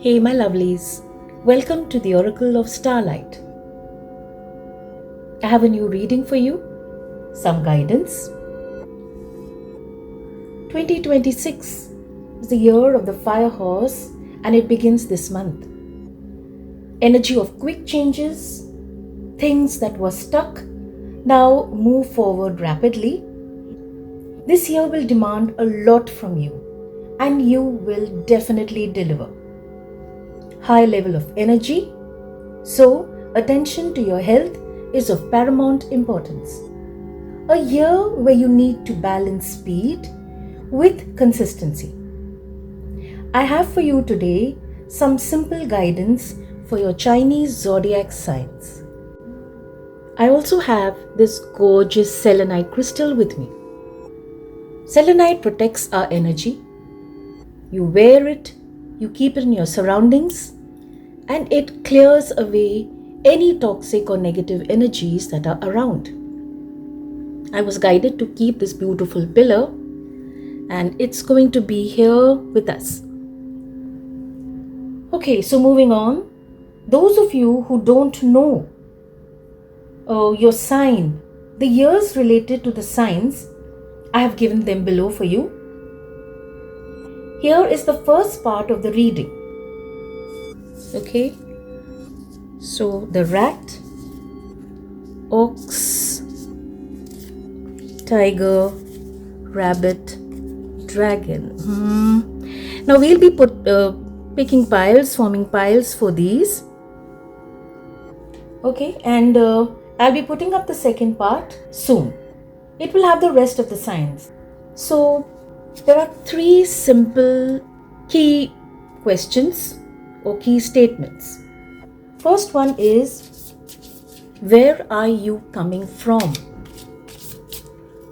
Hey my lovelies, welcome to the Oracle of Starlight. I have a new reading for you, some guidance. 2026 is the year of the fire horse and it begins this month. Energy of quick changes, things that were stuck now move forward rapidly. This year will demand a lot from you and you will definitely deliver. High level of energy, so attention to your health is of paramount importance. A year where you need to balance speed with consistency. I have for you today some simple guidance for your Chinese zodiac signs. I also have this gorgeous selenite crystal with me. Selenite protects our energy. You wear it, you keep it in your surroundings, and it clears away any toxic or negative energies that are around. I was guided to keep this beautiful pillar, and it's going to be here with us. Okay, so moving on. Those of you who don't know your sign, the years related to the signs, I have given them below for you. Here is the first part of the reading. Okay, so the rat, ox, tiger, rabbit, dragon. Now we'll be picking piles, forming piles for these. Okay, and I'll be putting up the second part soon. It will have the rest of the signs. So there are three simple key questions or key statements. First one is, where are you coming from?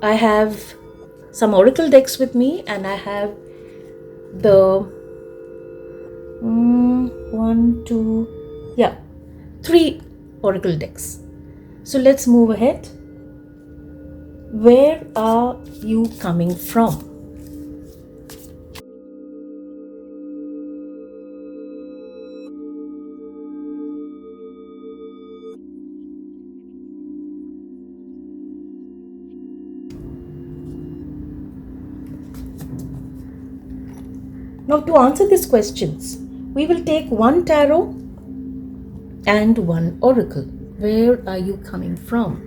I have some oracle decks with me and I have the 3 oracle decks. So let's move ahead. Where are you coming from? Now to answer these questions, we will take one tarot and one oracle. Where are you coming from?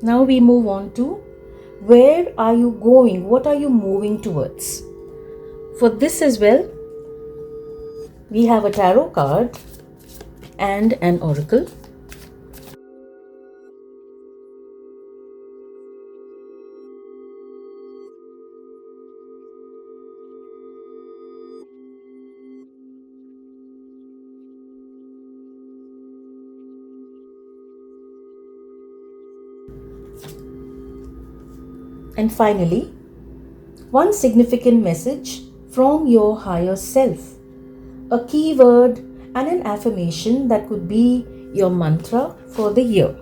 Now we move on to, where are you going? What are you moving towards? For this as well, we have a tarot card and an oracle. And finally, one significant message from your higher self. A keyword and an affirmation that could be your mantra for the year.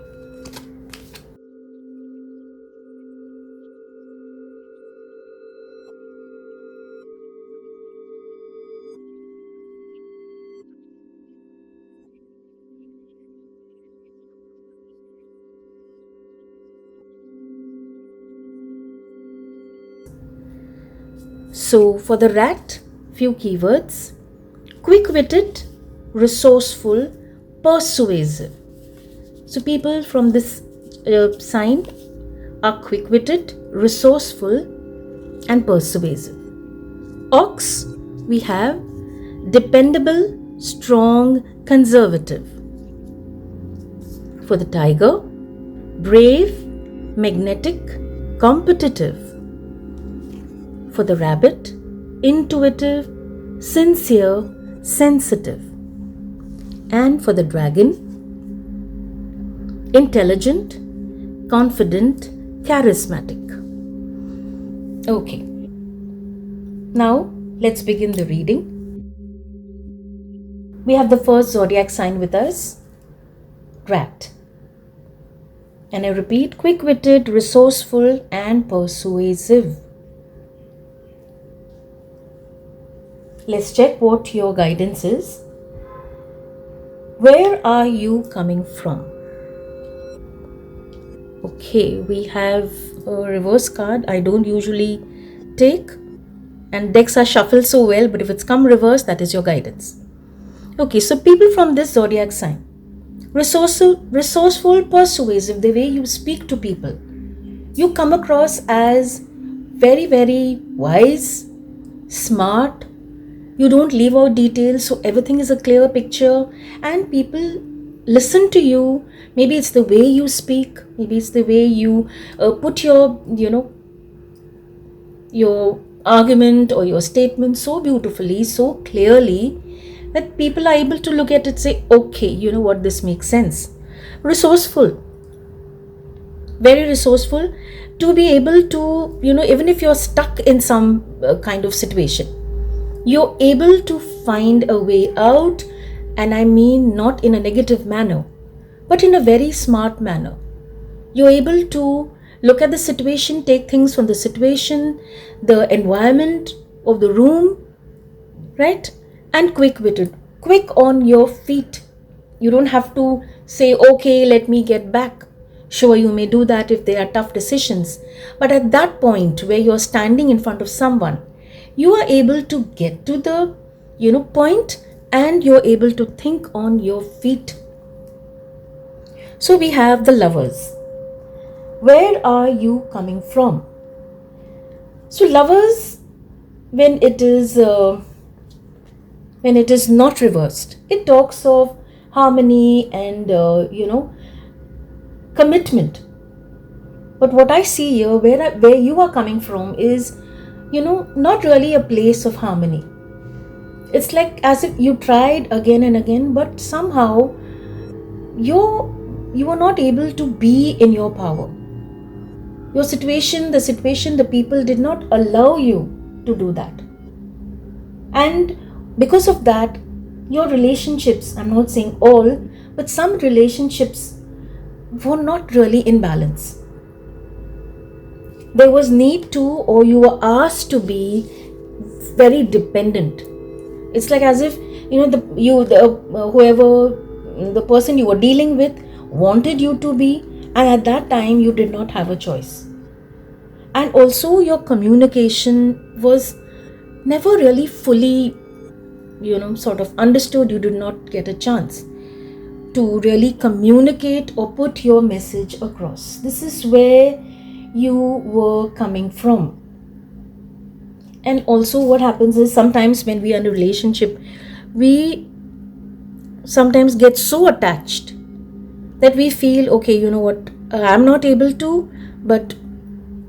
So for the rat, few keywords. Quick-witted, resourceful, persuasive. So people from this sign are quick-witted, resourceful and persuasive. Ox, we have dependable, strong, conservative. For the tiger, brave, magnetic, competitive. For the rabbit, intuitive, sincere, sensitive. And for the dragon, intelligent, confident, charismatic. Okay. Now let's begin the reading. We have the first zodiac sign with us, Rat. And I repeat, quick-witted, resourceful, and persuasive. Let's check what your guidance is. Where are you coming from? Okay, we have a reverse card. I don't usually take, and decks are shuffled so well, but if it's come reverse, that is your guidance. Okay, so people from this zodiac sign, resourceful, persuasive, the way you speak to people. You come across as very, very wise, smart. You don't leave out details, so everything is a clear picture, and people listen to you. Maybe it's the way you speak, maybe it's the way you put your argument or your statement so beautifully, so clearly, that people are able to look at it, say, okay, you know what, this makes sense. Resourceful, very resourceful, to be able to, even if you're stuck in some kind of situation, you're able to find a way out. And I mean not in a negative manner, but in a very smart manner. You're able to look at the situation, take things from the situation, the environment of the room, right? And quick-witted, quick on your feet. You don't have to say, okay, let me get back. Sure, you may do that if there are tough decisions. But at that point where you're standing in front of someone, you are able to get to the, point, and you're able to think on your feet. So we have the Lovers. Where are you coming from? So Lovers, when it is not reversed, it talks of harmony and commitment. But what I see here, where you are coming from, is not really a place of harmony. It's like as if you tried again and again, but somehow you were not able to be in your power. Your situation, the people did not allow you to do that. And because of that, your relationships, I'm not saying all, but some relationships were not really in balance. There was need to, or you were asked to be very dependent. It's like as if whoever the person you were dealing with wanted you to be, and at that time you did not have a choice. And also your communication was never really fully sort of understood. You did not get a chance to really communicate or put your message across. This is where you were coming from. And also what happens is, sometimes when we are in a relationship, we sometimes get so attached that we feel, okay, you know what, I'm not able to, but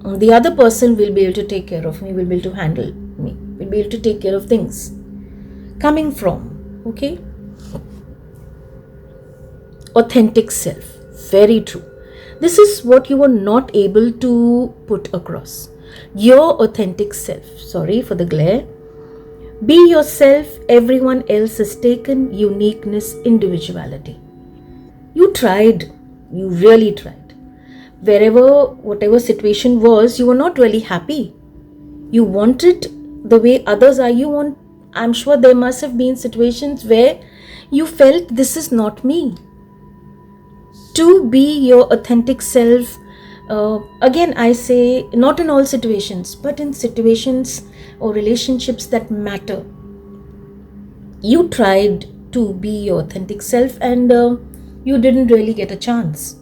the other person will be able to take care of me, will be able to handle me, will be able to take care of things. Coming from, okay? Authentic self, very true. This is what you were not able to put across. Your authentic self. Sorry for the glare. Be yourself. Everyone else is taken. Uniqueness, individuality. You tried. You really tried. Whatever situation was, you were not really happy. You wanted the way others are. I'm sure there must have been situations where you felt, this is not me. To be your authentic self, again I say, not in all situations, but in situations or relationships that matter, you tried to be your authentic self, and you didn't really get a chance.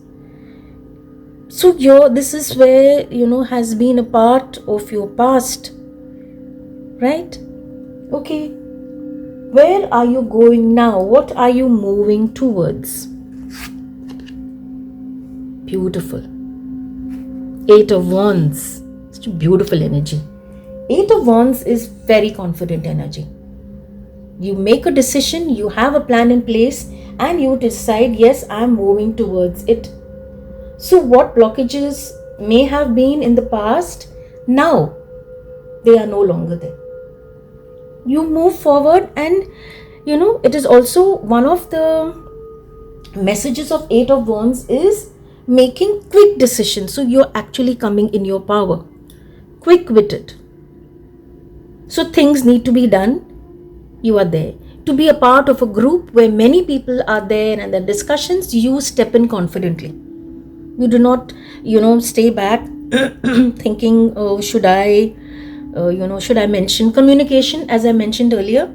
So this is where has been a part of your past, right? Okay, where are you going now? What are you moving towards? Beautiful. 8 of Wands. Such a beautiful energy. 8 of Wands is very confident energy. You make a decision, you have a plan in place, and you decide, yes, I'm moving towards it. So what blockages may have been in the past, now they are no longer there. You move forward, and It is also one of the messages of Eight of Wands is making quick decisions. So you're actually coming in your power, quick-witted. So things need to be done. You are there. To be a part of a group where many people are there and the discussions, you step in confidently. You do not, stay back thinking, oh, should I mention communication? As I mentioned earlier,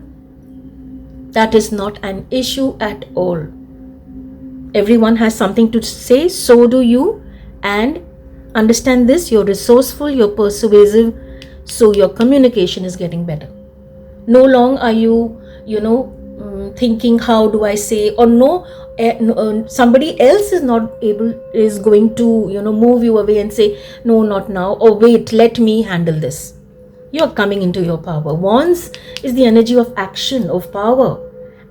that is not an issue at all. Everyone has something to say, so do you. And understand this, you're resourceful, you're persuasive, so your communication is getting better. No longer are you, thinking, how do I say, or no, somebody else is going to, move you away and say, no, not now, or wait, let me handle this. You're coming into your power. Wands is the energy of action, of power.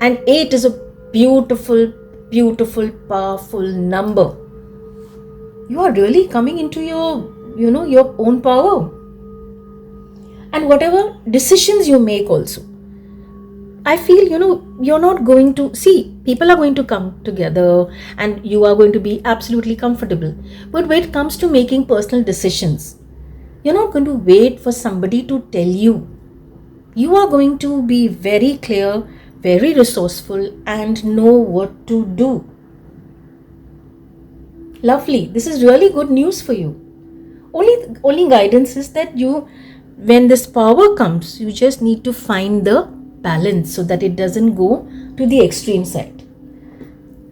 And 8 is a beautiful, beautiful, powerful number. You are really coming into your, your own power. And whatever decisions you make also, I feel, you're not going to see, people are going to come together and you are going to be absolutely comfortable. But when it comes to making personal decisions, you're not going to wait for somebody to tell you. You are going to be very clear, very resourceful, and know what to do. Lovely. This is really good news for you. Only guidance is that when this power comes, you just need to find the balance so that it doesn't go to the extreme side.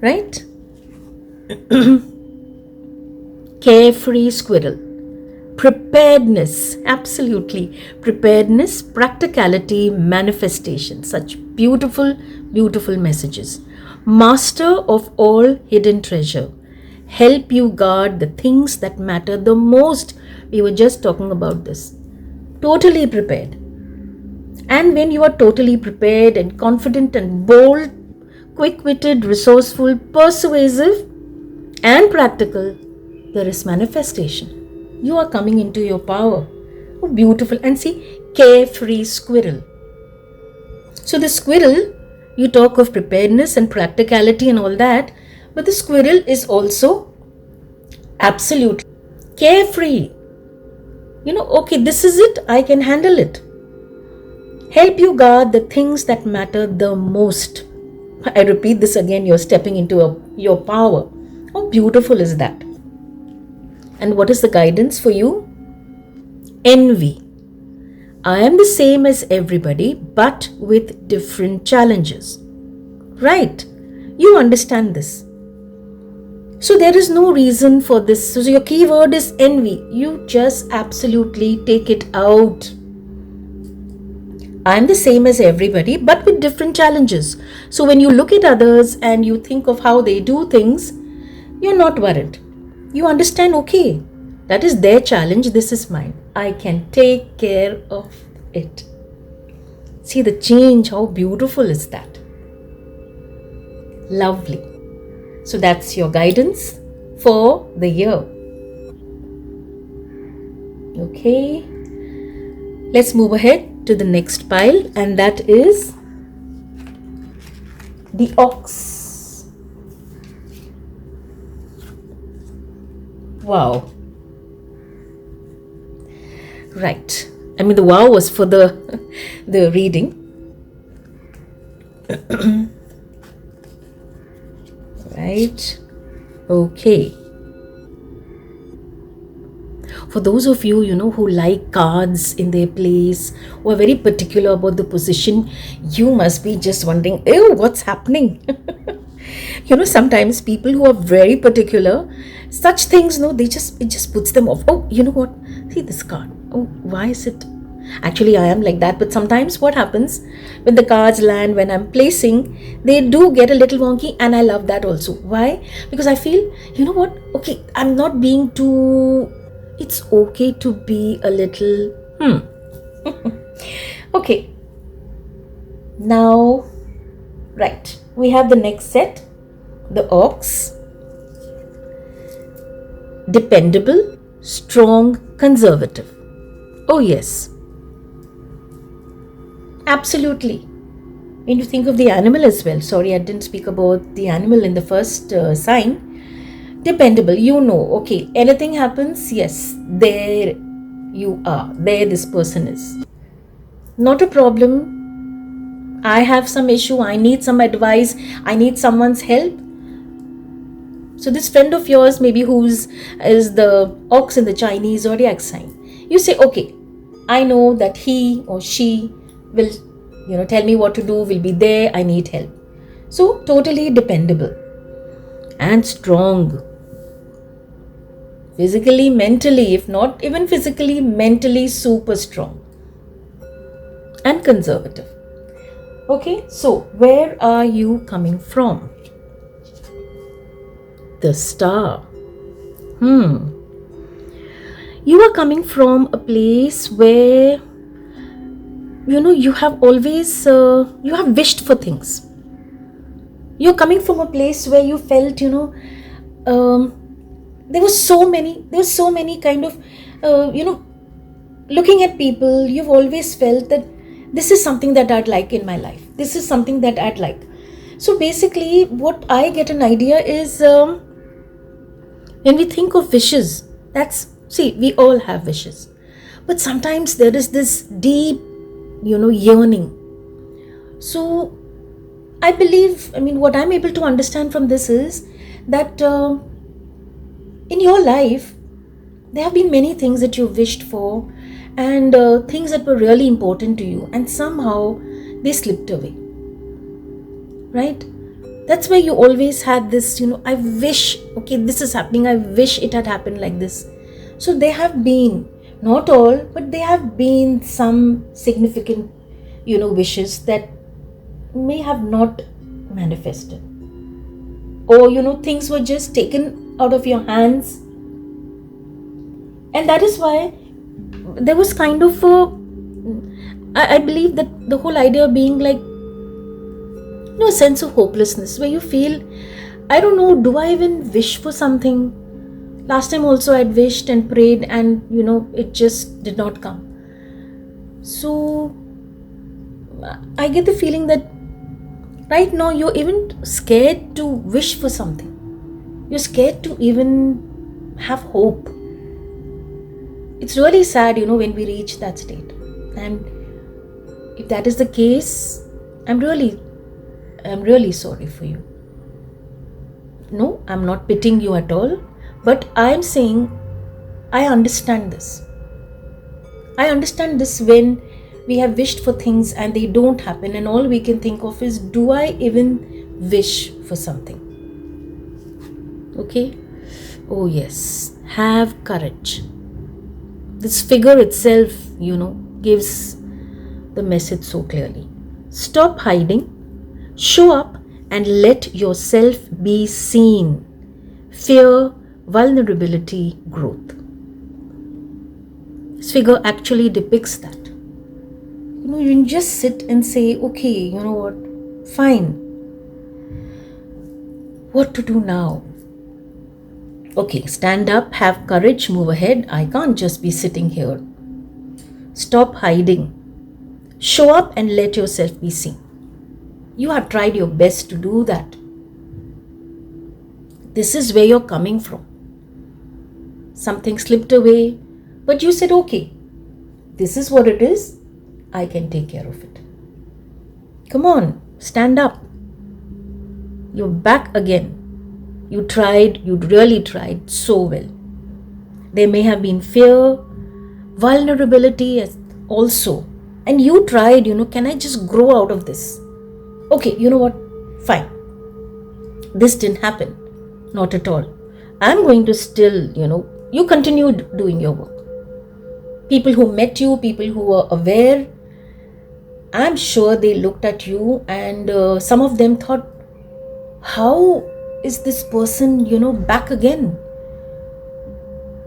Right? Carefree squirrel. Preparedness. Absolutely. Preparedness, practicality, manifestation. Such beautiful, beautiful messages. Master of all hidden treasure. Help you guard the things that matter the most. We were just talking about this. Totally prepared. And when you are totally prepared and confident and bold, quick-witted, resourceful, persuasive, and practical, there is manifestation. You are coming into your power. Oh, beautiful. And see, carefree squirrel. So the squirrel, you talk of preparedness and practicality and all that, but the squirrel is also absolutely carefree. Okay, this is it. I can handle it. Help you guard the things that matter the most. I repeat this again. You're stepping into your power. How beautiful is that? And what is the guidance for you? Envy. I am the same as everybody, but with different challenges. Right? You understand this. So there is no reason for this. So your keyword is envy. You just absolutely take it out. I am the same as everybody, but with different challenges. So when you look at others and you think of how they do things, you're not worried. You understand, okay, that is their challenge, this is mine. I can take care of it. See the change, how beautiful is that? Lovely. So that's your guidance for the year. Okay. Let's move ahead to the next pile, and that is the ox. Wow. Right. I mean, the wow was for the reading. Right. Okay. For those of you, who like cards in their place, who are very particular about the position, you must be just wondering, ew, what's happening? Sometimes people who are very particular, such things, it just puts them off. Oh, you know what? See this card. Oh, why is it? Actually, I am like that. But sometimes what happens when the cards land, when I'm placing, they do get a little wonky, and I love that also. Why? Because I feel, okay, I'm not being too... It's okay to be a little... Okay. Now, right. We have the next set. The ox. Dependable, strong, conservative. Oh yes. Absolutely. When you think of the animal as well, sorry, I didn't speak about the animal in the first sign. Dependable, okay, anything happens, yes, there you are, there this person is. Not a problem. I have some issue, I need some advice, I need someone's help. So this friend of yours, maybe who's is the ox in the Chinese zodiac sign, you say, okay, I know that he or she will, tell me what to do, will be there, I need help. So totally dependable and strong. Physically, mentally, if not even physically, mentally super strong and conservative. Okay, so where are you coming from? The star. You are coming from a place where, you have always, you have wished for things. You're coming from a place where you felt, there was so many kind of, looking at people, you've always felt that this is something that I'd like in my life. This is something that I'd like. So basically, what I get an idea is, when we think of wishes, we all have wishes. But sometimes there is this deep, yearning. So I believe, what I'm able to understand from this is that in your life, there have been many things that you wished for and things that were really important to you, and somehow they slipped away. Right? That's why you always had this, I wish, okay, this is happening, I wish it had happened like this. So there have been, not all, but there have been some significant, wishes that may have not manifested. Or, things were just taken out of your hands. And that is why there was kind of I believe that the whole idea being like, a sense of hopelessness where you feel, I don't know, do I even wish for something? Last time also I'd wished and prayed and, it just did not come. So I get the feeling that right now you're even scared to wish for something. You're scared to even have hope. It's really sad, when we reach that state. And if that is the case, I'm really sorry for you. No, I'm not pitying you at all. But I'm saying, I understand this. I understand this when we have wished for things and they don't happen, and all we can think of is, do I even wish for something? Okay? Oh yes, have courage. This figure itself, gives the message so clearly. Stop hiding, show up and let yourself be seen. Fear, vulnerability, growth. This figure actually depicts that. You can just sit and say, okay, you know what, fine. What to do now? Okay, stand up, have courage, move ahead. I can't just be sitting here. Stop hiding. Show up and let yourself be seen. You have tried your best to do that. This is where you're coming from. Something slipped away, but you said, okay, this is what it is. I can take care of it. Come on, stand up. You're back again. You really tried so well. There may have been fear, vulnerability also. And you tried, can I just grow out of this? Okay, you know what? Fine. This didn't happen. Not at all. I'm going to still, you continued doing your work. People who met you, people who were aware, I'm sure they looked at you and some of them thought, how is this person, back again?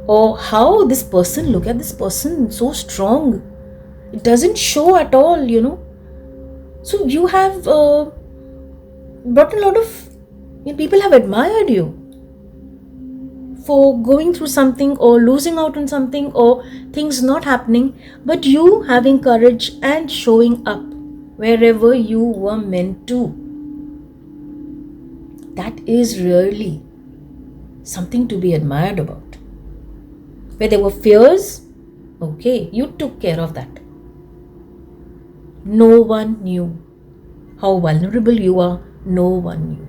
Or how this person, look at this person, so strong. It doesn't show at all, So you have brought a lot of, people have admired you for going through something or losing out on something or things not happening, but you having courage and showing up. wherever you were meant to. That is really something to be admired about. Where there were fears, okay, you took care of that. No one knew how vulnerable you are. No one knew.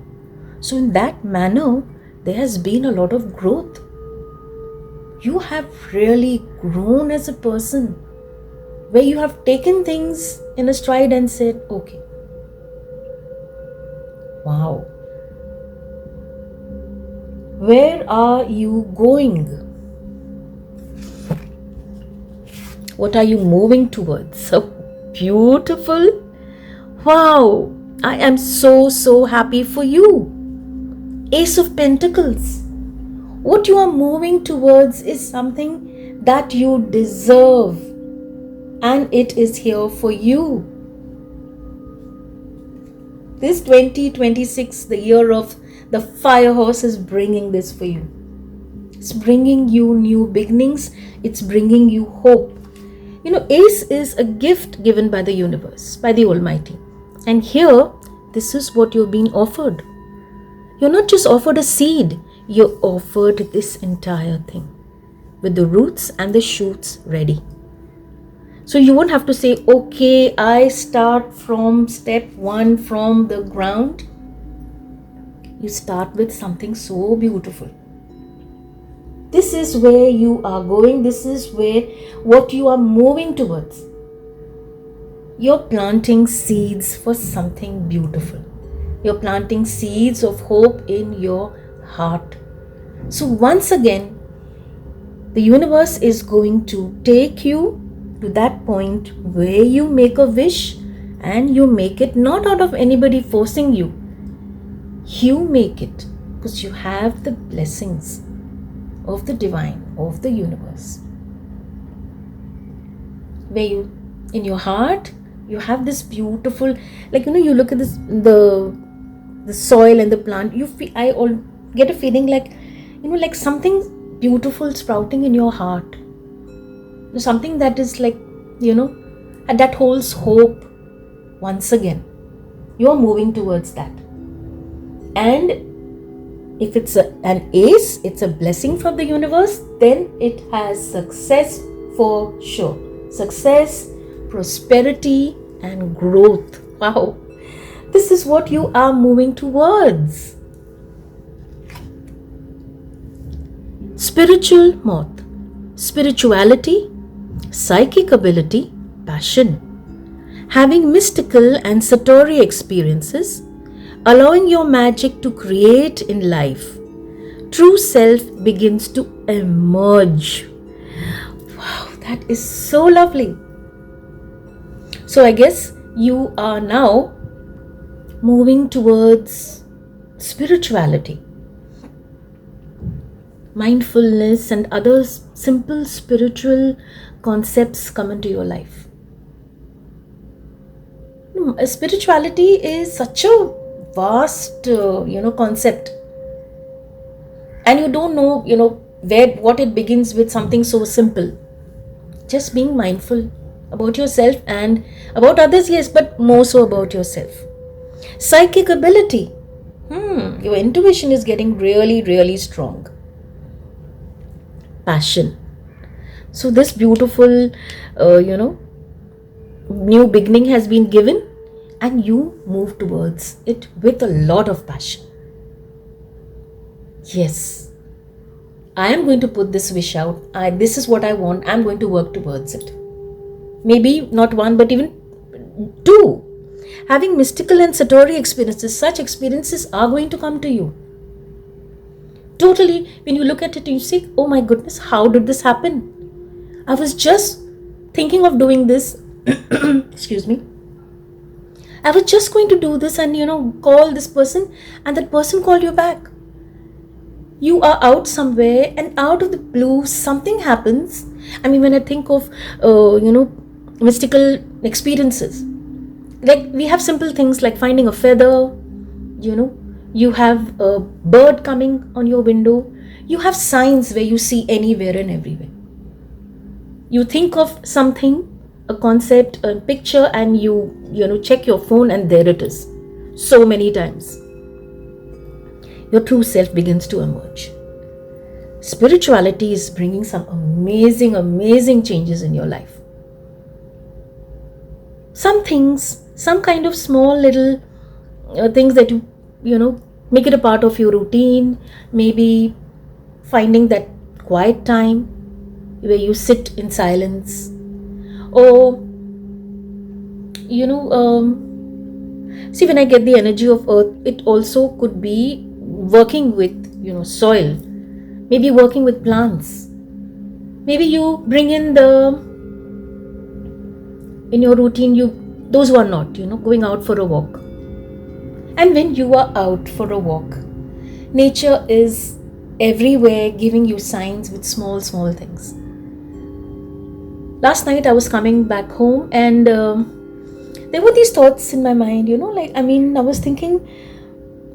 So in that manner, there has been a lot of growth. You have really grown as a person, where you have taken things in a stride and said, okay, wow, where are you going? What are you moving towards? So beautiful. Wow, I am so happy for you. Ace of Pentacles. What you are moving towards is something that you deserve, and it is here for you. This 2026, the year of the fire horse, is bringing this for you. It's bringing you new beginnings. It's bringing you hope. Ace is a gift given by the universe, by the Almighty. And here, this is what you're being offered. You're not just offered a seed, you're offered this entire thing with the roots and the shoots ready. So you won't have to say, okay, I start from step 1 from the ground. You start with something so beautiful. This is where you are going. This is what you are moving towards. You're planting seeds for something beautiful. You're planting seeds of hope in your heart. So once again, the universe is going to take you to that point where you make a wish, and you make it not out of anybody forcing you. You make it because you have the blessings of the divine, of the universe. Where you, in your heart, you have this beautiful, you look at this, the soil and the plant, I get a feeling like something beautiful sprouting in your heart. Something that is and that holds hope. Once again, you are moving towards that. And if it's an ace, it's a blessing from the universe, then it has success for sure. Success, prosperity, and growth. Wow. This is what you are moving towards. Spiritual moth. Spirituality, psychic ability, passion. Having mystical and satori experiences, allowing your magic to create in life. True self begins to emerge. Wow, that is so lovely. So I guess you are now moving towards spirituality, mindfulness, and other simple spiritual concepts come into your life. Spirituality is such a vast concept, and you don't know what it begins with. Something so simple, just being mindful about yourself and about others, yes, but more so about yourself. Psychic ability, your intuition is getting really strong. Passion. So this beautiful new beginning has been given, and you move towards it with a lot of passion. Yes, I am going to put this wish out. This is what I want. I'm going to work towards it. Maybe not one, but even 2. Having mystical and satori experiences, such experiences are going to come to you. Totally, when you look at it, you say, oh my goodness, how did this happen? I was just thinking of doing this. Excuse me. I was just going to do this and, call this person, and that person called you back. You are out somewhere, and out of the blue, something happens. I mean, when I think of, mystical experiences, like we have simple things like finding a feather, you have a bird coming on your window. You have signs where you see anywhere and everywhere. You think of something, a concept, a picture, and you check your phone and there it is. So many times. Your true self begins to emerge. Spirituality is bringing some amazing, amazing changes in your life. Some things, some kind of small little things that make it a part of your routine. Maybe finding that quiet time where you sit in silence, or see, when I get the energy of earth, it also could be working with soil, maybe working with plants. Maybe you bring in your routine, those who are not going out for a walk. And when you are out for a walk, nature is everywhere giving you signs with small things. Last night I was coming back home, and there were these thoughts in my mind, I was thinking,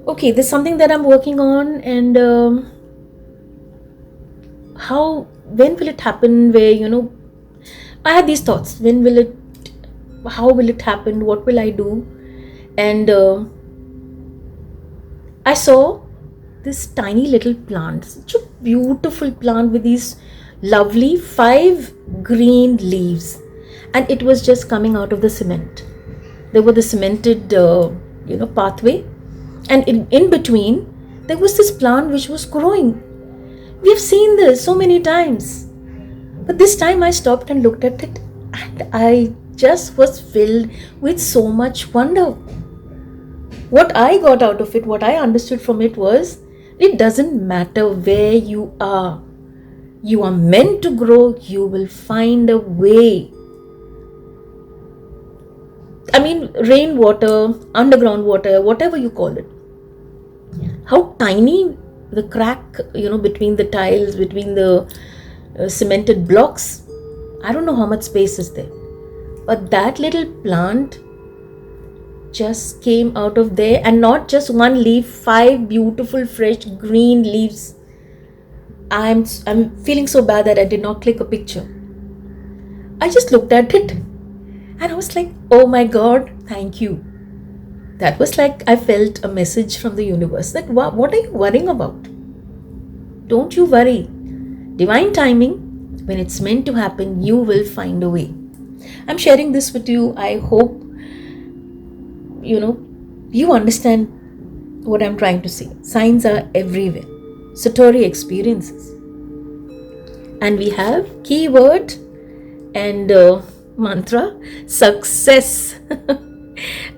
okay, there's something that I'm working on, and when will it happen, where I had these thoughts, how will it happen, what will I do? And I saw this tiny little plant, such a beautiful plant with these lovely 5 green leaves, and it was just coming out of the cement. There were the cemented pathway, and in between there was this plant which was growing. We have seen this so many times, but this time I stopped and looked at it, and I just was filled with so much wonder. What I got out of it, what I understood from it was, it doesn't matter where you are meant to grow. You will find a way. Rainwater, underground water, whatever you call it. How tiny the crack, between the tiles, between the cemented blocks. I don't know how much space is there. But that little plant just came out of there, and not just one leaf, 5 beautiful fresh green leaves. I'm feeling so bad that I did not click a picture. I just looked at it and I was like, oh my God, thank you. That was like I felt a message from the universe that what are you worrying about? Don't you worry. Divine timing, when it's meant to happen, you will find a way. I'm sharing this with you. I hope you understand what I'm trying to say. Signs are everywhere. Satori experiences. And we have keyword and mantra, success.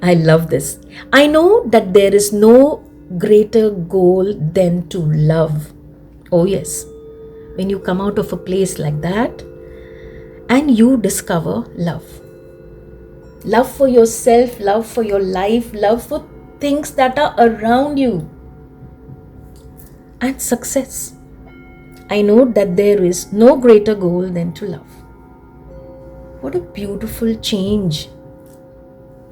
I love this. I know that there is no greater goal than to love. Oh yes. When you come out of a place like that and you discover love. Love for yourself, love for your life, love for things that are around you. And success. I know that there is no greater goal than to love. What a beautiful change.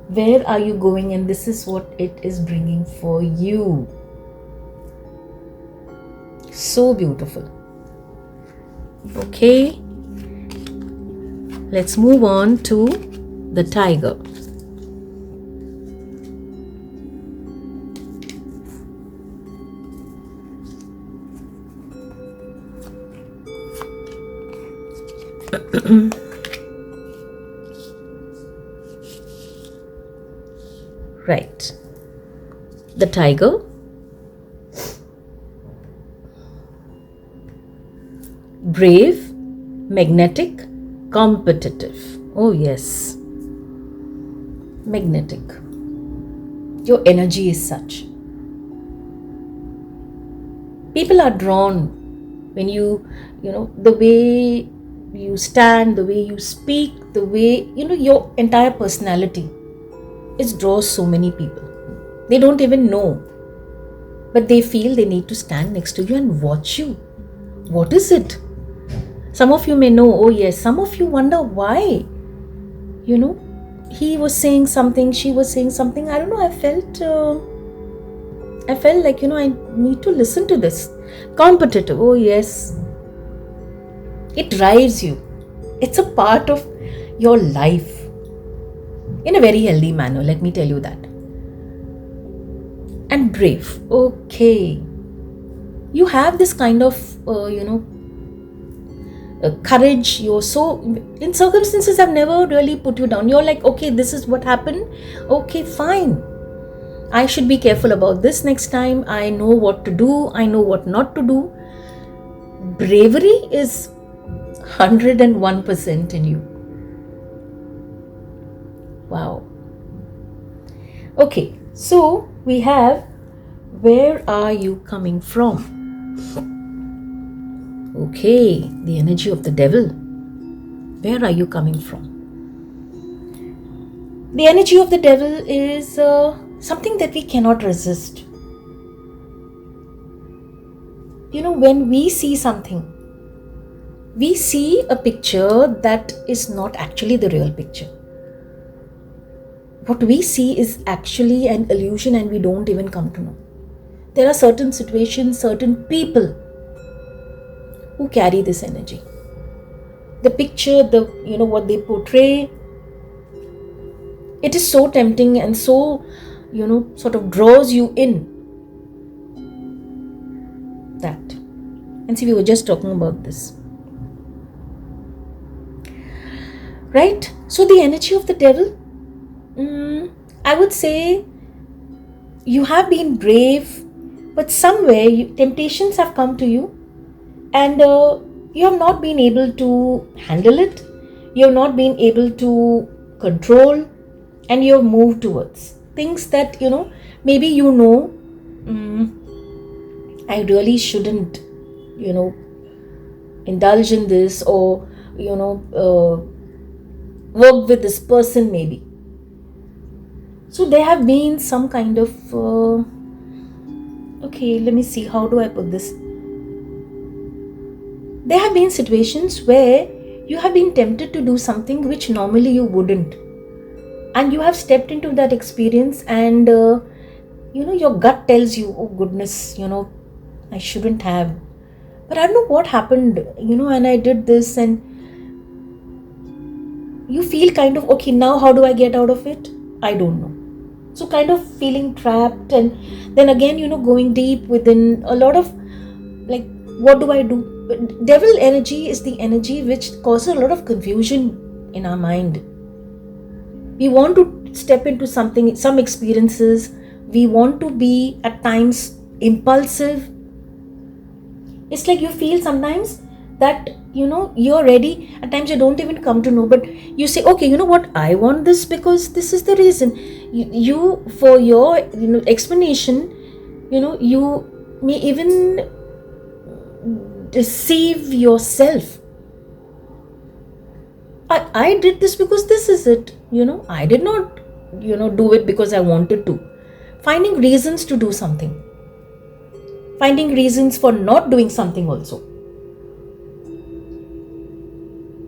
Where are you going? And this is what it is bringing for you. So beautiful. Okay. Let's move on to the tiger. Right. The tiger. Brave, magnetic, competitive. Oh yes. Magnetic. Your energy is such. People are drawn when the way you stand, the way you speak, the way, your entire personality. It draws so many people. They don't even know. But they feel they need to stand next to you and watch you. What is it? Some of you may know, oh yes. Some of you wonder why. He was saying something, she was saying something. I don't know, I felt like, I need to listen to this. Competitive, oh yes. It drives you. It's a part of your life in a very healthy manner, let me tell you that. And brave. Okay. You have this kind of, courage. You're so, in circumstances I've never really put you down. You're like, okay, this is what happened. Okay, fine. I should be careful about this next time. I know what to do. I know what not to do. Bravery is 101% in you. Wow. Okay, so we have, where are you coming from? Okay, the energy of the devil. Where are you coming from? The energy of the devil is something that we cannot resist. When we see something, we see a picture that is not actually the real picture. What we see is actually an illusion and we don't even come to know. There are certain situations, certain people who carry this energy. The picture, what they portray, it is so tempting and so, sort of draws you in. That. And see, we were just talking about this. Right? So the energy of the devil, I would say you have been brave, but somewhere temptations have come to you and you have not been able to handle it. You have not been able to control, and you have moved towards things that, maybe I really shouldn't, indulge in this or, work with this person maybe. So there have been some kind of, okay, let me see, how do I put this? There have been situations where you have been tempted to do something which normally you wouldn't. And you have stepped into that experience and, your gut tells you, oh goodness, I shouldn't have. But I don't know what happened, and I did this, and you feel kind of, okay, now how do I get out of it? I don't know. So kind of feeling trapped, and then again, going deep within a lot of like, what do I do? Devil energy is the energy which causes a lot of confusion in our mind. We want to step into something, some experiences. We want to be at times impulsive. It's like you feel sometimes that, you're ready. At times you don't even come to know, but you say, okay, you know what? I want this because this is the reason. You for your, explanation, you may even deceive yourself. I did this because this is it. I did not, do it because I wanted to. Finding reasons to do something. Finding reasons for not doing something also.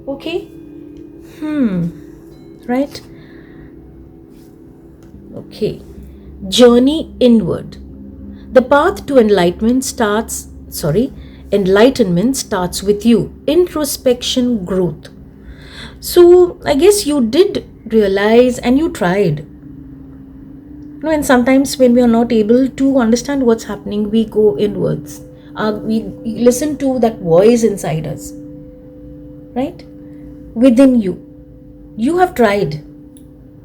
Okay? Right? Okay. Journey inward. The path to enlightenment starts with you. Introspection, growth. So, I guess you did realize and you tried. And sometimes when we are not able to understand what's happening, we go inwards. We listen to that voice inside us. Right? Within you. You have tried.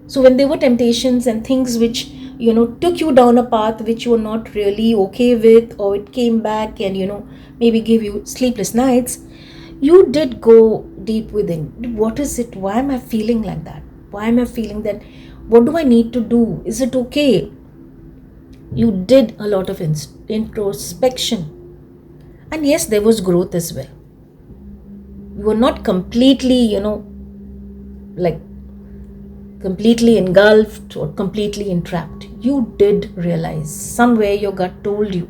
So when there were temptations and things which, took you down a path which you were not really okay with, or it came back and, maybe gave you sleepless nights, you did go deep within. What is it? Why am I feeling like that? Why am I feeling that? What do I need to do? Is it okay? You did a lot of introspection. And yes, there was growth as well. You were not completely, completely engulfed or completely entrapped. You did realize somewhere your gut told you.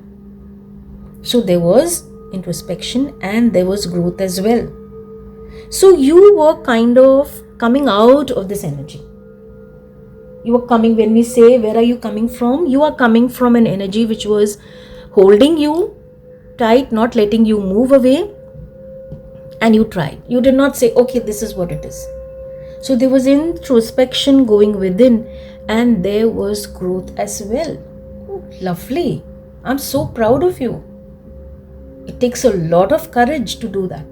So there was introspection and there was growth as well. So you were kind of coming out of this energy. You are coming, when we say, where are you coming from? You are coming from an energy which was holding you tight, not letting you move away. And you tried. You did not say, okay, this is what it is. So there was introspection going within, and there was growth as well. Oh, lovely. I'm so proud of you. It takes a lot of courage to do that.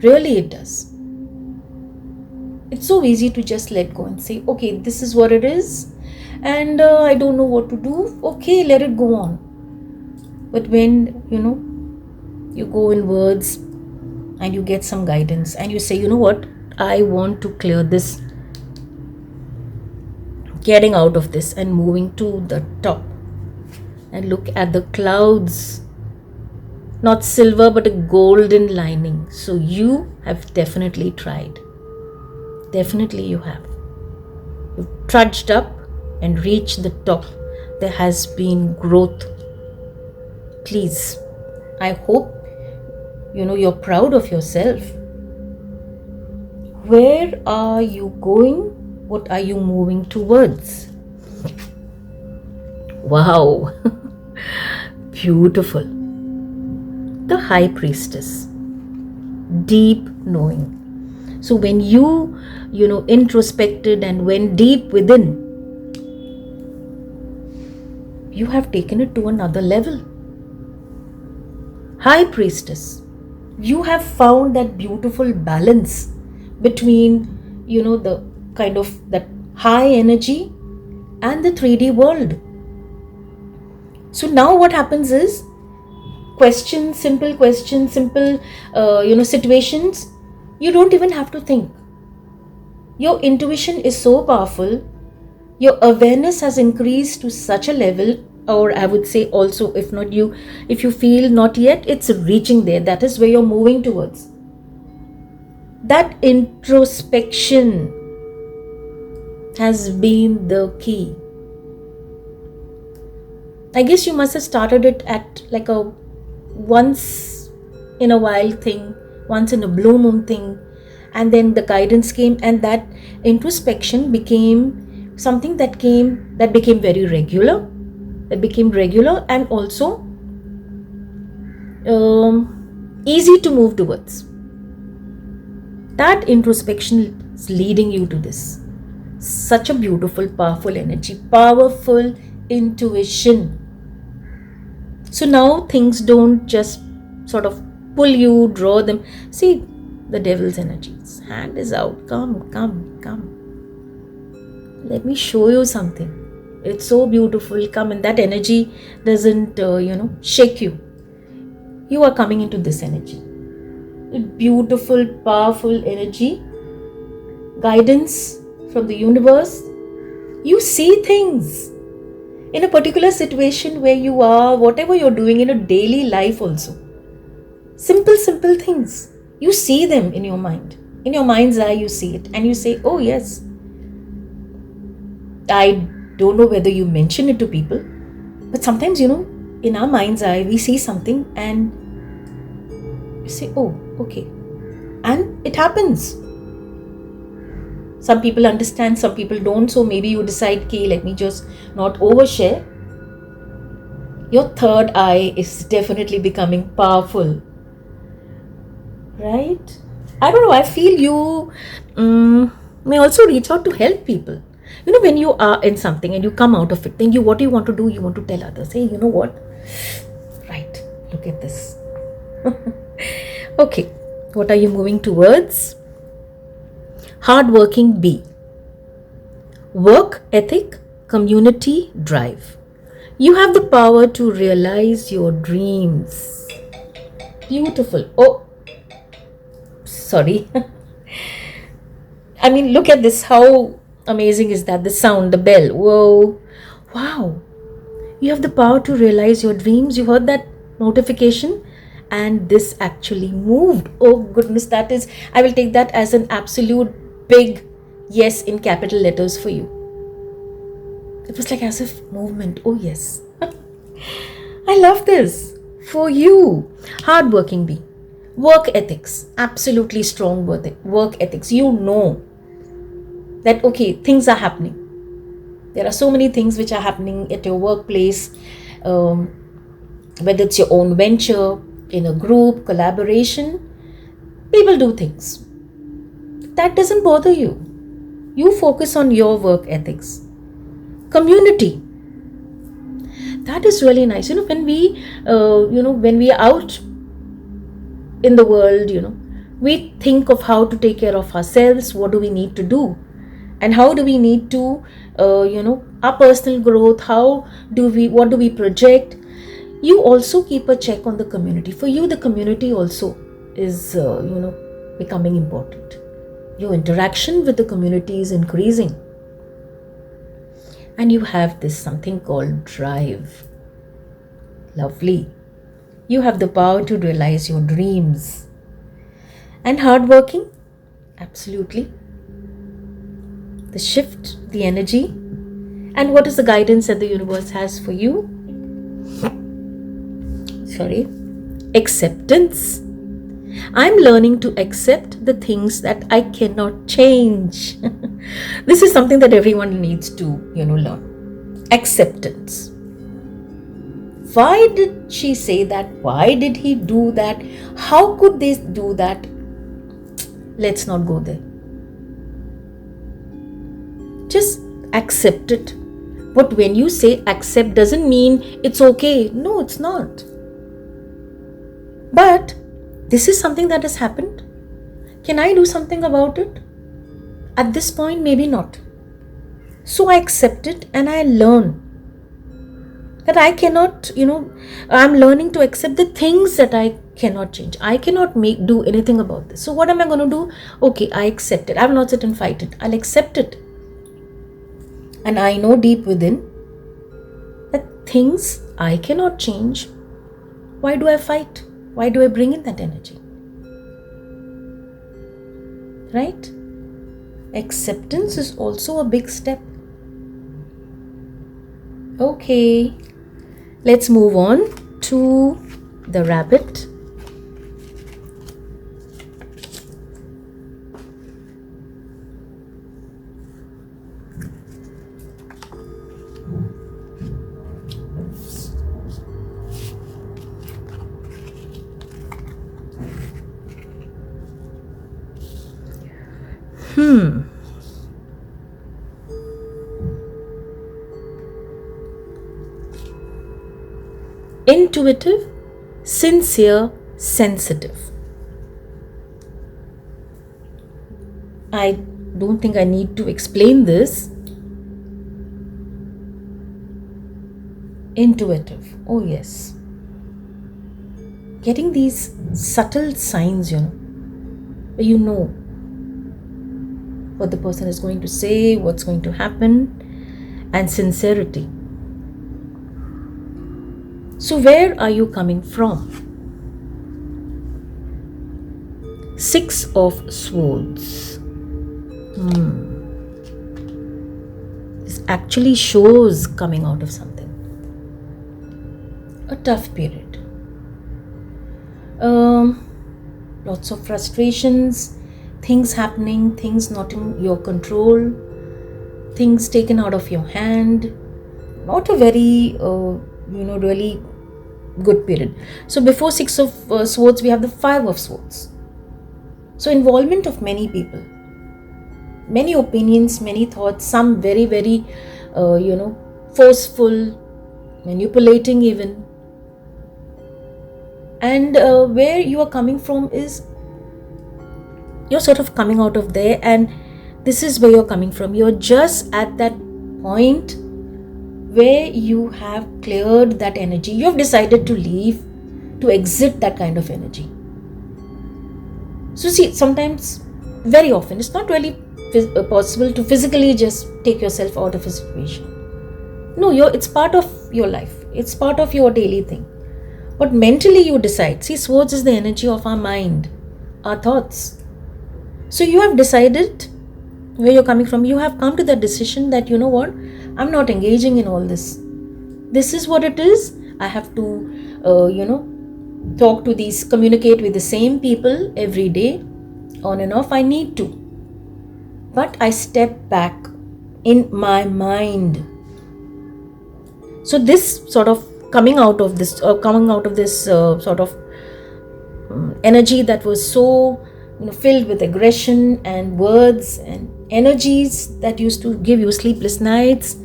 Really, it does. It's so easy to just let go and say, okay, this is what it is, and I don't know what to do. Okay, let it go on. But when, you go inwards and you get some guidance and you say, you know what, I want to clear this, getting out of this and moving to the top, and look at the clouds, not silver but a golden lining. So you have definitely tried. Definitely you have. You've trudged up and reached the top. There has been growth. Please, I hope you're proud of yourself. Where are you going? What are you moving towards? Wow. Beautiful. The High Priestess. Deep knowing. So when you introspected and went deep within, you have taken it to another level. High Priestess, you have found that beautiful balance between, the kind of that high energy and the 3D world. So now what happens is, simple questions, simple, situations, you don't even have to think. Your intuition is so powerful. Your awareness has increased to such a level, or I would say also, if you feel not yet, it's reaching there. That is where you're moving towards. That introspection has been the key. I guess you must have started it at like a once in a while thing, once in a blue moon thing, and then the guidance came, and that introspection became something that became very regular. That became regular and also easy to move towards. That introspection is leading you to this. Such a beautiful, powerful energy, powerful intuition. So now things don't just sort of pull you, draw them. See, the devil's energies. Hand is out. Come. Let me show you something. It's so beautiful. Come, and that energy doesn't, shake you. You are coming into this energy. A beautiful, powerful energy. Guidance from the universe. You see things in a particular situation where you are, whatever you're doing in a daily life also. Simple things. You see them in your mind. In your mind's eye, you see it. And you say, oh yes. I don't know whether you mention it to people. But sometimes, in our mind's eye, we see something and you say, oh, okay. And it happens. Some people understand, some people don't. So maybe you decide, okay, let me just not overshare. Your third eye is definitely becoming powerful. Right? I don't know. I feel you may also reach out to help people. When you are in something and you come out of it, then what do you want to do? You want to tell others, hey, you know what? Right. Look at this. Okay. What are you moving towards? Hardworking bee. Work ethic, community drive. You have the power to realize your dreams. Beautiful. Oh, sorry. I mean, look at this. How amazing is that? The sound, the bell. Whoa. Wow. You have the power to realize your dreams. You heard that notification? And this actually moved. Oh goodness, I will take that as an absolute big yes in capital letters for you. It was like as if movement. Oh yes. I love this. For you. Hardworking bee. Work ethics. Absolutely strong work ethics. You know that, okay, things are happening. There are so many things which are happening at your workplace, whether it's your own venture, in a group, collaboration. People do things. That doesn't bother you. You focus on your work ethics. Community. That is really nice. When we are out in the world, we think of how to take care of ourselves. What do we need to do? And how do we need to, our personal growth, what do we project? You also keep a check on the community. For you, the community also is, becoming important. Your interaction with the community is increasing. And you have this something called drive. Lovely. You have the power to realize your dreams. And hardworking? Absolutely. The shift, the energy. And what is the guidance that the universe has for you? Acceptance. I'm learning to accept the things that I cannot change. This is something that everyone needs to, learn. Acceptance. Why did she say that? Why did he do that? How could they do that? Let's not go there. Just accept it. But when you say accept, doesn't mean it's okay. No, it's not. But this is something that has happened. Can I do something about it? At this point, maybe not. So I accept it and I learn that I cannot, I'm learning to accept the things that I cannot change. I cannot do anything about this. So what am I going to do? Okay, I accept it. I will not sit and fight it. I'll accept it. And I know deep within that things I cannot change. Why do I fight? Why do I bring in that energy? Right? Acceptance is also a big step. Okay, let's move on to the rabbit. Intuitive, sincere, sensitive. I don't think I need to explain this. Intuitive. Oh yes. Getting these subtle signs, where you know what the person is going to say, what's going to happen, and sincerity. So where are you coming from? 6 of Swords. This actually shows coming out of something. A tough period. Lots of frustrations, things happening, things not in your control, things taken out of your hand. Not a very really good period. So before 6 of Swords, we have the 5 of Swords. So involvement of many people, many opinions, many thoughts, some very, very, forceful, manipulating even. And where you are coming from is, you're sort of coming out of there, and this is where you're coming from. You're just at that point where you have cleared that energy. You have decided to leave, to exit that kind of energy. So see, sometimes, very often, it's not really possible to physically just take yourself out of a situation. No, it's part of your life. It's part of your daily thing. But mentally you decide. See, Swords is the energy of our mind, our thoughts. So you have decided where you're coming from. You have come to that decision that, you know what, I'm not engaging in all this. This is what it is. I have to, communicate with the same people every day, on and off. I need to. But I step back in my mind. So this sort of coming out of this sort of energy that was so filled with aggression and words and energies that used to give you sleepless nights,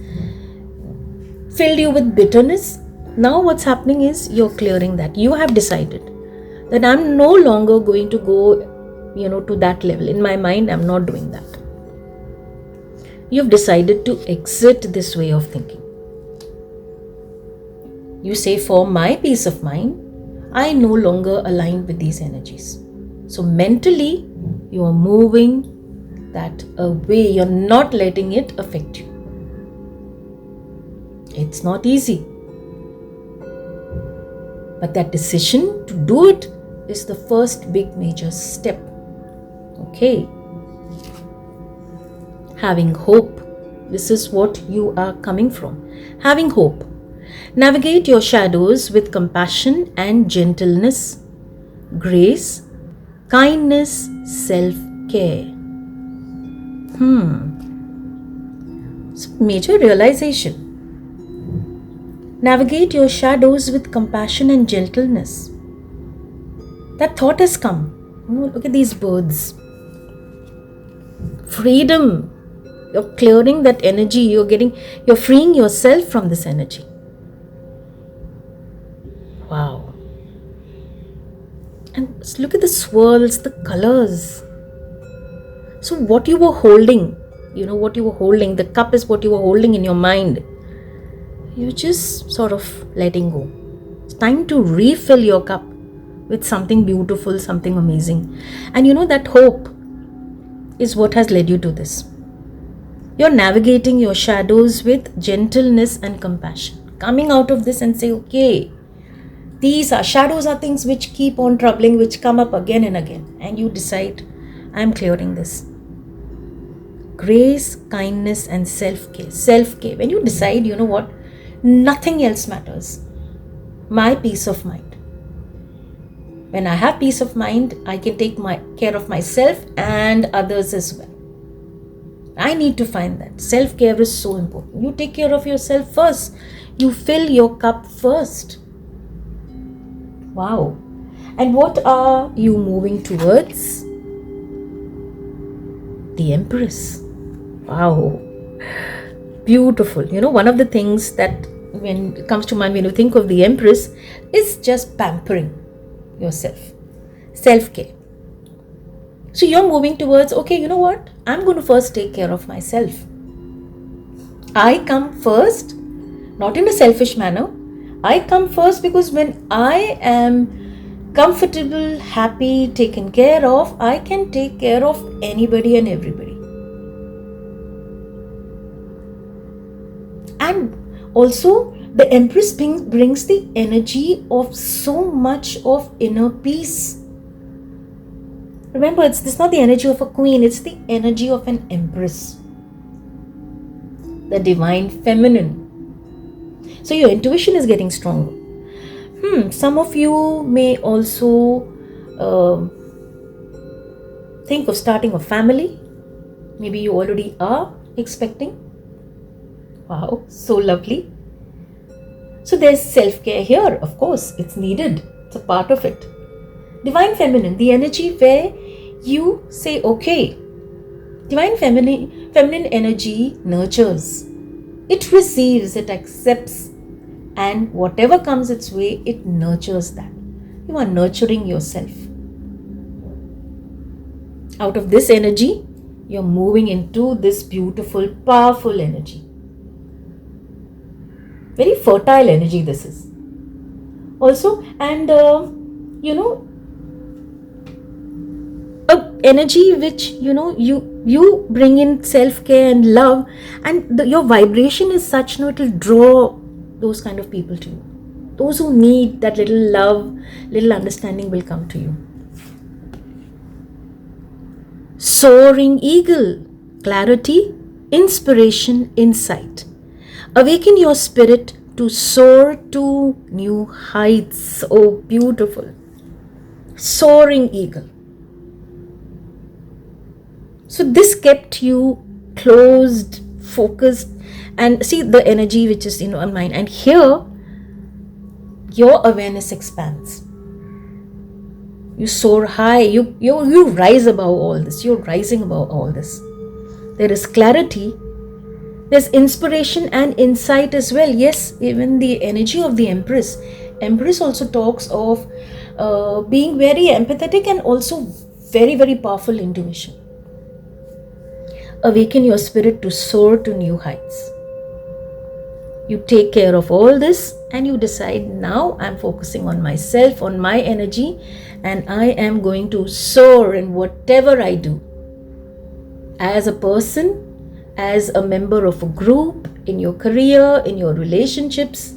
filled you with bitterness. Now what's happening is you're clearing that. You have decided that I'm no longer going to go, to that level. In my mind, I'm not doing that. You've decided to exit this way of thinking. You say, for my peace of mind, I no longer align with these energies. So mentally, you are moving that away. You're not letting it affect you. It's not easy. But that decision to do it is the first big major step. Okay. Having hope. This is what you are coming from. Having hope. Navigate your shadows with compassion and gentleness, grace, kindness, self-care. It's a major realization. Navigate your shadows with compassion and gentleness. That thought has come. Look at these birds. Freedom. You're clearing that energy. You're freeing yourself from this energy. Wow. And look at the swirls, the colors. So what you were holding, the cup is what you were holding in your mind. You're just sort of letting go. It's time to refill your cup with something beautiful, something amazing. And that hope is what has led you to this. You're navigating your shadows with gentleness and compassion. Coming out of this and say, okay, shadows are things which keep on troubling, which come up again and again. And you decide, I'm clearing this. Grace, kindness, and self-care. Self-care. When you decide, nothing else matters. My peace of mind. When I have peace of mind, I can take care of myself and others as well. I need to find that. Self-care is so important. You take care of yourself first. You fill your cup first. Wow. And what are you moving towards? The Empress. Wow. Beautiful. One of the things that when it comes to mind when you think of the Empress is just pampering yourself. Self-care. So you're moving towards, okay, you know what? I'm going to first take care of myself. I come first, not in a selfish manner. I come first because when I am comfortable, happy, taken care of, I can take care of anybody and everybody. And also, the Empress brings the energy of so much of inner peace. Remember, it's not the energy of a queen, it's the energy of an empress. The divine feminine. So your intuition is getting stronger. Some of you may also think of starting a family. Maybe you already are expecting. Wow, so lovely. So there's self-care here, of course, it's needed. It's a part of it. Divine feminine, the energy where you say, okay. Divine feminine energy nurtures. It receives, it accepts, and whatever comes its way, it nurtures that. You are nurturing yourself. Out of this energy, you're moving into this beautiful, powerful energy. Very fertile energy this is. Also, and energy which you bring in self-care and love, and your vibration is such it will draw those kind of people to you. Those who need that little love, little understanding will come to you. Soaring eagle, clarity, inspiration, insight. Awaken your spirit to soar to new heights. Oh, beautiful. Soaring eagle. So this kept you closed, focused, and see the energy which is on mind. And here, your awareness expands. You soar high. You rise above all this. You're rising above all this. There is clarity. There's inspiration and insight as well. Yes, even the energy of the Empress. Empress also talks of being very empathetic and also very, very powerful intuition. Awaken your spirit to soar to new heights. You take care of all this and you decide, now I'm focusing on myself, on my energy, and I am going to soar in whatever I do. As a person, as a member of a group, in your career, in your relationships.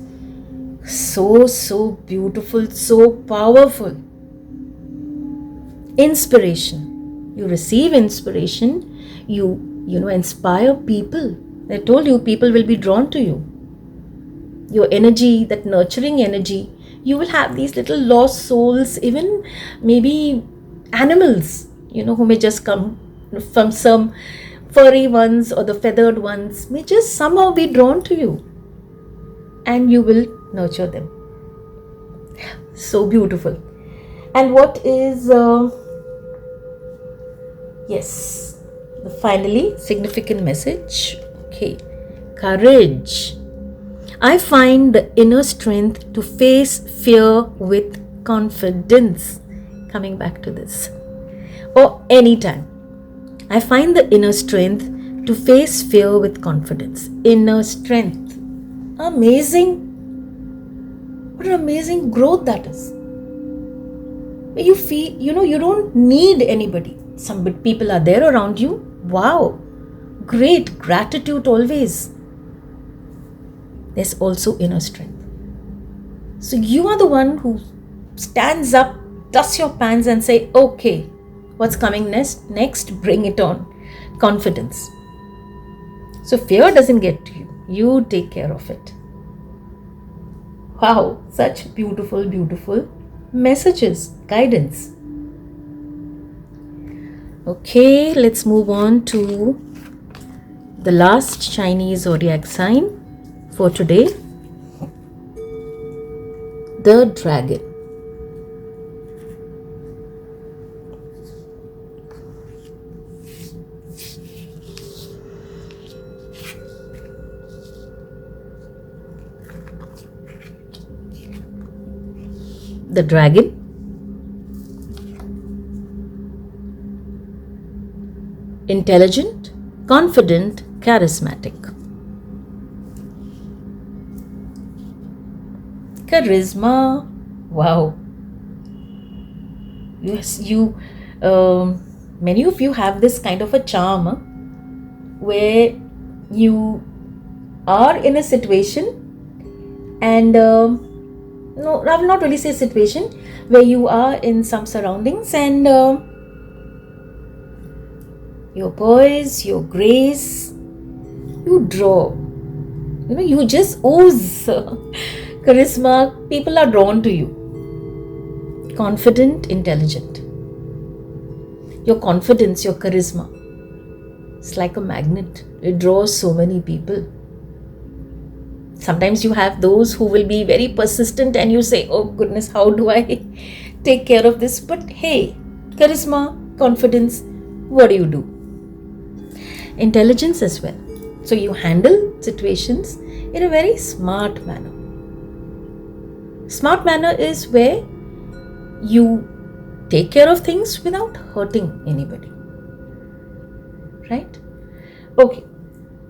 So beautiful, so powerful. Inspiration. You receive inspiration. You inspire people. I told you, people will be drawn to you. Your energy, that nurturing energy, you will have these little lost souls, even maybe animals, who may just come from some furry ones or the feathered ones, may just somehow be drawn to you. And you will nurture them. So beautiful. And what is, finally, significant message. Okay. Courage. I find the inner strength to face fear with confidence. Coming back to this. Or anytime. I find the inner strength to face fear with confidence. Inner strength. Amazing. What an amazing growth that is. You feel, you don't need anybody. Some people are there around you. Wow. Great. Gratitude always. There's also inner strength. So you are the one who stands up, dusts your pants and say, okay, what's coming next? Bring it on. Confidence. So fear doesn't get to you. You take care of it. Wow, such beautiful, beautiful messages, guidance. Okay, let's move on to the last Chinese zodiac sign for today. The dragon. The dragon. Intelligent, confident, charismatic. Charisma. Wow. Yes, many of you have this kind of a charm where you are in a situation and no, I will not really say situation, where you are in some surroundings and your poise, your grace, you draw. You just ooze charisma. People are drawn to you. Confident, intelligent. Your confidence, your charisma, it's like a magnet. It draws so many people. Sometimes you have those who will be very persistent and you say, oh goodness, how do I take care of this? But hey, charisma, confidence, what do? Intelligence as well. So you handle situations in a very smart manner. Smart manner is where you take care of things without hurting anybody. Right? Okay.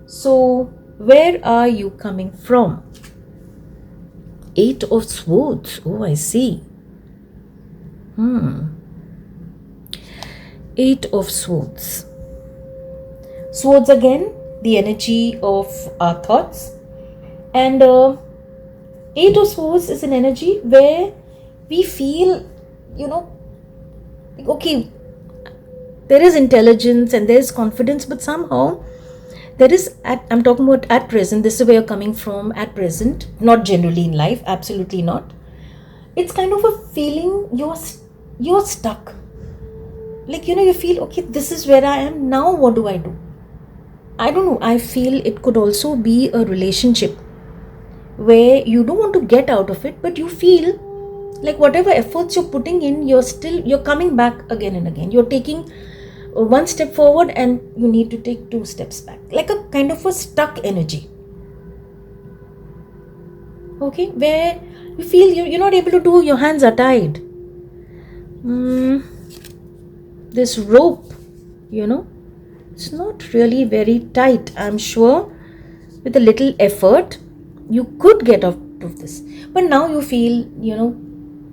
So where are you coming from? 8 of Swords. Oh, I see. 8 of Swords. Swords again, the energy of our thoughts. And 8 of Swords is an energy where we feel, okay, there is intelligence and there is confidence, but somehow there is, I'm talking about at present, this is where you're coming from at present, not generally in life, absolutely not. It's kind of a feeling you're stuck. Like, you feel, okay, this is where I am, now what do? I don't know, I feel it could also be a relationship where you don't want to get out of it, but you feel Like whatever efforts you're putting in, you're coming back again and again. You're taking one step forward and you need to take 2 steps back, like a kind of a stuck energy. Okay, where you feel you're not able to do, your hands are tied. This rope, it's not really very tight. I'm sure with a little effort you could get out of this, but now you feel,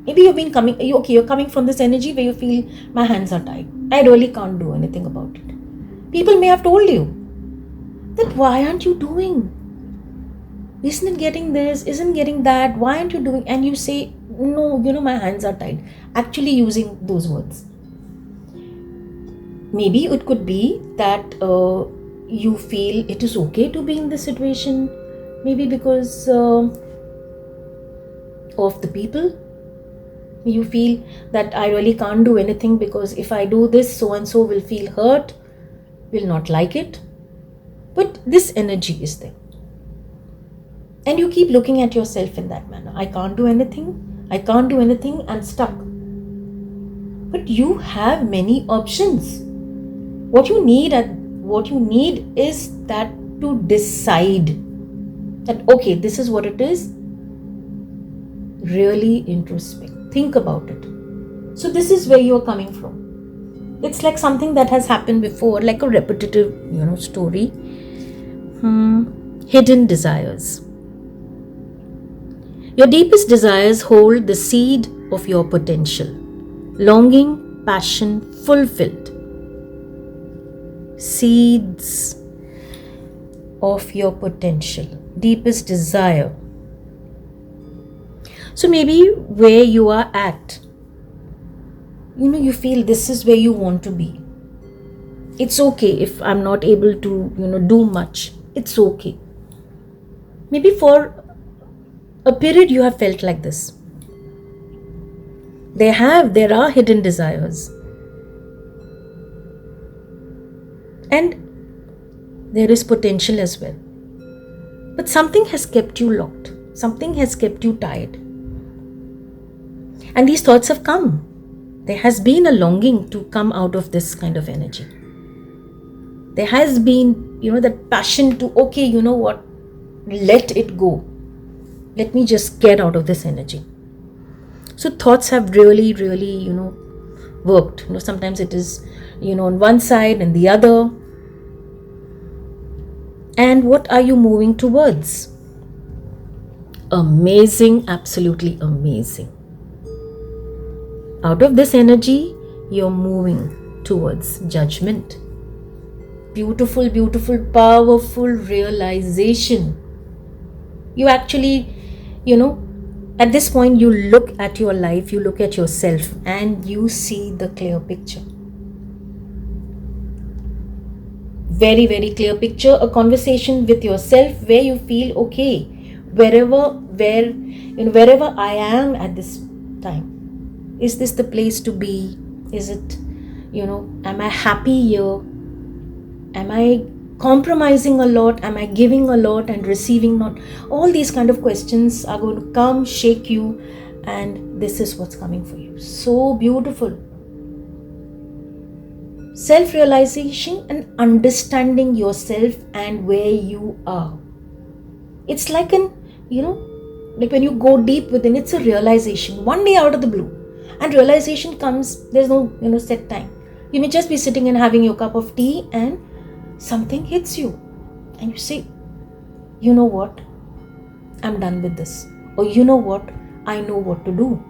maybe you're coming from this energy where you feel my hands are tied, I really can't do anything about it. People may have told you that, why aren't you doing, isn't it getting this, isn't getting that, why aren't you doing, and you say, no, my hands are tied, actually using those words. Maybe it could be that you feel it is okay to be in this situation, maybe because of the people. You feel that I really can't do anything because if I do this, so and so will feel hurt, will not like it. But this energy is there. And you keep looking at yourself in that manner. I can't do anything, I'm stuck. But you have many options. What you need is that to decide that, okay, this is what it is. Really introspect. Think about it. So this is where you're coming from. It's like something that has happened before, like a repetitive, story. Hidden desires. Your deepest desires hold the seed of your potential. Longing, passion, fulfilled. Seeds of your potential. Deepest desire. So maybe where you are at, you feel this is where you want to be. It's okay if I'm not able to, do much. It's okay. Maybe for a period you have felt like this. There are hidden desires. And there is potential as well. But something has kept you locked. Something has kept you tied. And these thoughts have come. There has been a longing to come out of this kind of energy. There has been, that passion to, okay, you know what, let it go. Let me just get out of this energy. So thoughts have really, really, worked. Sometimes it is, on one side and the other. And what are you moving towards? Amazing, absolutely amazing. Out of this energy, you're moving towards judgment. Beautiful, beautiful, powerful realization. You actually, at this point, you look at your life, you look at yourself, and you see the clear picture. Very, very clear picture. A conversation with yourself where you feel, okay, wherever I am at this time. Is this the place to be? Is it, am I happy here? Am I compromising a lot? Am I giving a lot and receiving not? All these kind of questions are going to come, shake you, and this is what's coming for you. So beautiful. Self-realization and understanding yourself and where you are. It's like like when you go deep within, it's a realization. One day out of the blue. And realization comes, there's no, set time. You may just be sitting and having your cup of tea and something hits you. And you say, you know what? I'm done with this. Or you know what? I know what to do.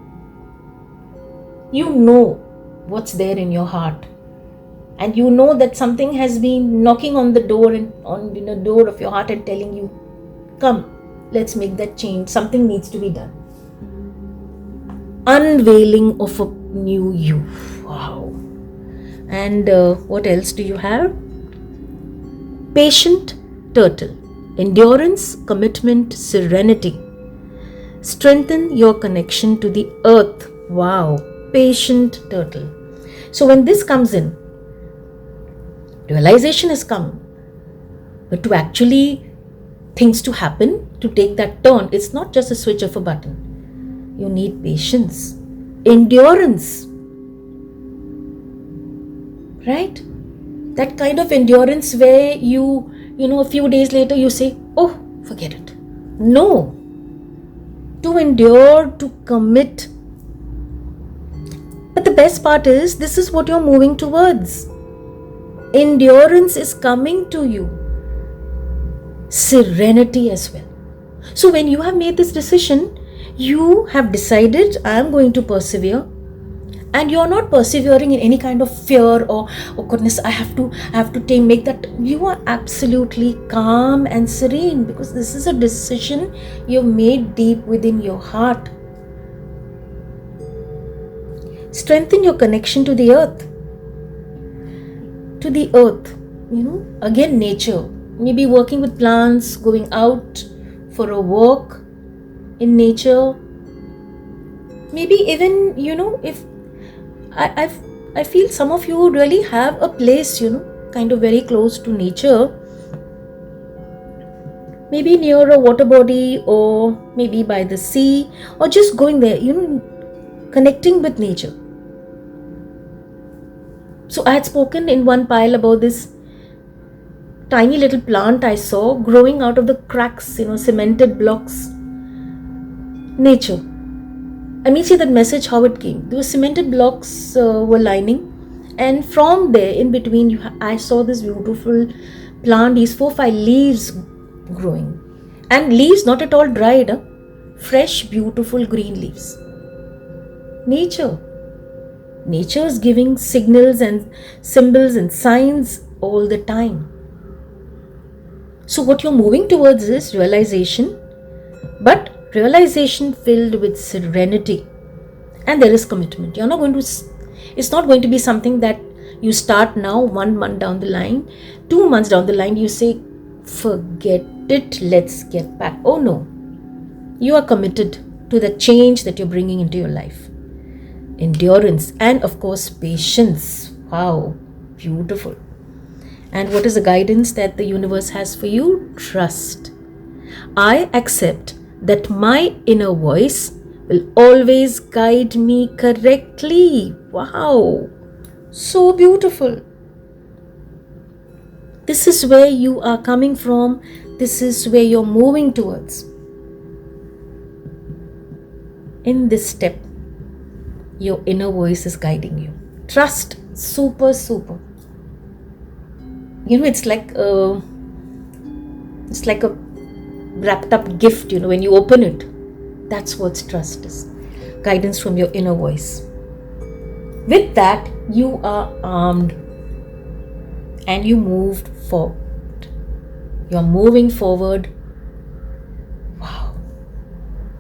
You know what's there in your heart. And you know that something has been knocking on the door and on the door of your heart and telling you, come, let's make that change. Something needs to be done. Unveiling of a new you. Wow. And what else do you have? Patient turtle. Endurance, commitment, serenity. Strengthen your connection to the earth. Wow. Patient turtle. So when this comes in, realization has come. But to actually things to happen, to take that turn, it's not just a switch of a button. You need patience, endurance, right? That kind of endurance where a few days later you say, oh, forget it. No. To endure, to commit. But the best part is, this is what you're moving towards. Endurance is coming to you. Serenity as well. So when you have made this decision, you have decided, I am going to persevere. And you're not persevering in any kind of fear or, oh goodness, I have to make that. You are absolutely calm and serene because this is a decision you've made deep within your heart. Strengthen your connection to the earth. To the earth, again nature. Maybe working with plants, going out for a walk in nature. Maybe even, if I feel some of you really have a place, kind of very close to nature. Maybe near a water body or maybe by the sea or just going there, connecting with nature. So I had spoken in one pile about this tiny little plant I saw growing out of the cracks, cemented blocks. Nature. And we see that message how it came. Those cemented blocks were lining, and from there in between I saw this beautiful plant, these 4-5 leaves growing, and leaves not at all dried, fresh beautiful green leaves. Nature is giving signals and symbols and signs all the time. So what you're moving towards is realization, but realization filled with serenity, and there is commitment. It's not going to be something that you start now, 1 month down the line, 2 months down the line, you say, forget it, let's get back. Oh no, you are committed to the change that you're bringing into your life. Endurance and of course patience. Wow, beautiful. And what is the guidance that the universe has for you? Trust. I accept that my inner voice will always guide me correctly. Wow, so beautiful. This is where you are coming from. This is where you're moving towards. In this step, your inner voice is guiding you. Trust, super. It's like a wrapped up gift, when you open it. That's what trust is. Guidance from your inner voice. With that, you are armed and you moved forward. You're moving forward. Wow.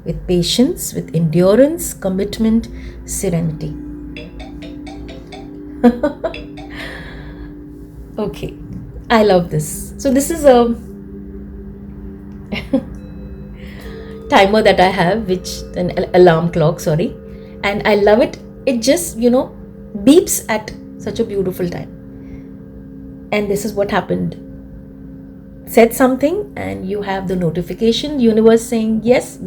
With patience, with endurance, commitment, serenity. Okay. I love this. So this is a timer that I have, an alarm clock, and I love it. It just, beeps at such a beautiful time. And this is what happened. Said something and you have the notification, universe saying yes.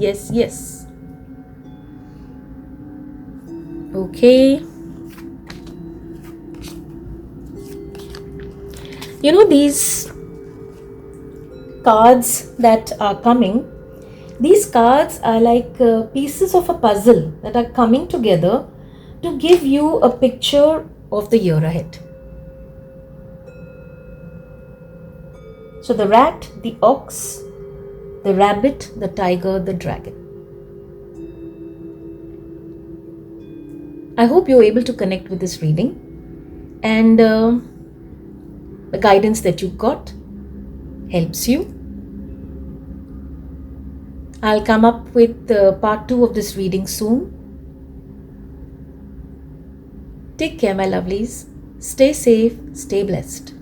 Okay. These cards that are coming, these cards are like pieces of a puzzle that are coming together to give you a picture of the year ahead. So the rat, the ox, the rabbit, the tiger, the dragon. I hope you're able to connect with this reading and the guidance that you got helps you. I'll come up with part 2 of this reading soon. Take care, my lovelies. Stay safe, stay blessed.